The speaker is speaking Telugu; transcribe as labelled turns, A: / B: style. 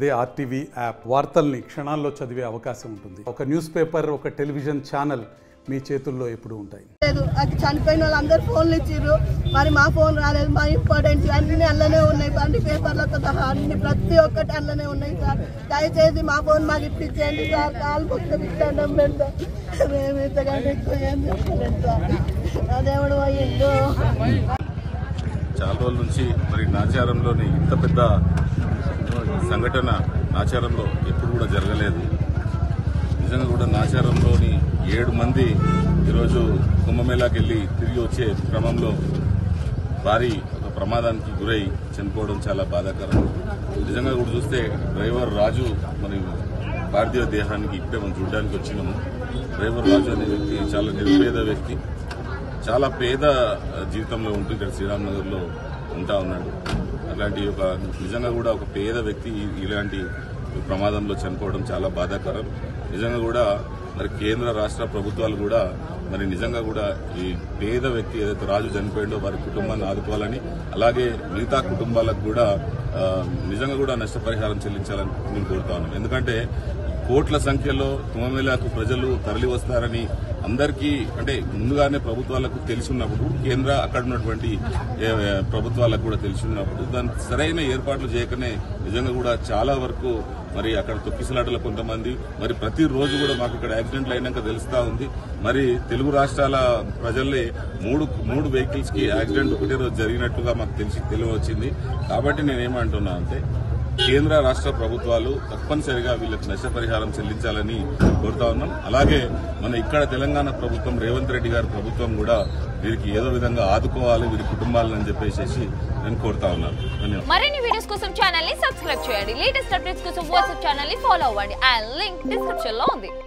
A: అదే ఆర్టీవీ యాప్ వార్తల్ని క్షణాల్లో చదివే అవకాశం ఉంటుంది. ఒక న్యూస్ పేపర్, ఒక టెలివిజన్ ఛానల్ మీ చేతుల్లో ఎప్పుడు ఉంటాయి.
B: అది చనిపోయిన వాళ్ళందరూ ఫోన్లు ఇచ్చిర్రు, మరి మా ఫోన్ రాలేదు. మా ఇంపార్టెంట్ అన్ని అల్లనే ఉన్నాయి, బండి పేపర్లతో సహా అన్ని ప్రతి ఒక్కటి అల్లనే ఉన్నాయి సార్. దయచేసి మా ఫోన్ మాకు ఇప్పించండి సార్. కాలు మొత్తం ఇస్తాం పెడతా. మేము ఇంతకంటే ఎక్కువ ఏం చెప్పలేదు సార్. అదేవుడు పోయిందో.
C: చాలా రోజుల నుంచి మరి నాచారంలోని ఇంత పెద్ద సంఘటన నాచారంలో ఎప్పుడు కూడా జరగలేదు. నిజంగా కూడా నాచారంలోని 7 మంది ఈరోజు కుంభమేళాకి వెళ్ళి తిరిగి వచ్చే క్రమంలో భారీ ఒక ప్రమాదానికి గురై చనిపోవడం చాలా బాధాకరం. నిజంగా కూడా చూస్తే డ్రైవర్ రాజు మరి పార్థివ దేహానికి ఇప్పుడే మనం చూడడానికి వచ్చినాము. డ్రైవర్ రాజు అనే వ్యక్తి చాలా నిరుపేద వ్యక్తి, చాలా పేద జీవితంలో ఉంటూ ఇక్కడ శ్రీరామనగర్లో ఉంటా ఉన్నాడు. అలాంటి ఒక నిజంగా కూడా ఒక పేద వ్యక్తి ఇలాంటి ప్రమాదంలో చనిపోవడం చాలా బాధాకరం. నిజంగా కూడా మరి కేంద్ర రాష్ట్ర ప్రభుత్వాలు కూడా మరి నిజంగా కూడా ఈ పేద వ్యక్తి ఏదైతే రాజు చనిపోయిండో వారి కుటుంబాన్ని ఆదుకోవాలని, అలాగే మిగతా కుటుంబాలకు కూడా నిజంగా కూడా నష్టపరిహారం చెల్లించాలని నేను కోరుతా ఉన్నాను. ఎందుకంటే కోట్ల సంఖ్యలో కుంభమేళాకు ప్రజలు తరలి వస్తారని అందరికీ అంటే ముందుగానే ప్రభుత్వాలకు తెలిసి ఉన్నప్పుడు, కేంద్ర అక్కడ ఉన్నటువంటి ప్రభుత్వాలకు కూడా తెలిసి ఉన్నప్పుడు దానికి సరైన ఏర్పాట్లు చేయకనే నిజంగా కూడా చాలా వరకు మరి అక్కడ తొక్కిసలాటలు కొంతమంది మరి ప్రతిరోజు కూడా మాకు ఇక్కడ యాక్సిడెంట్లు అయినాక తెలుస్తా ఉంది. మరి తెలుగు రాష్ట్రాల ప్రజల్లే మూడు వెహికల్స్ కి యాక్సిడెంట్ ఒకటే రోజు జరిగినట్టుగా మాకు తెలివి వచ్చింది. కాబట్టి నేనేమంటున్నా అంటే కేంద్ర రాష్ట్ర ప్రభుత్వాలు తప్పనిసరిగా వీళ్ళకి నష్టపరిహారం చెల్లించాలని కోరుతా ఉన్నాం. అలాగే మన ఇక్కడ తెలంగాణ ప్రభుత్వం, రేవంత్ రెడ్డి గారి ప్రభుత్వం కూడా వీరికి ఏదో విధంగా ఆదుకోవాలి వీరి కుటుంబాలని చెప్పేసి నేను కోరుతా ఉన్నాను. ధన్యవాదాలు.
D: మరిన్ని వీడియోస్ కోసం ఛానల్ ని సబ్స్క్రైబ్ చేయండి. లేటెస్ట్ అప్డేట్స్ కోసం వాట్సాప్ ఛానల్ ని ఫాలో అవ్వండి. ఆ లింక్ డిస్క్రిప్షన్ లో ఉంది.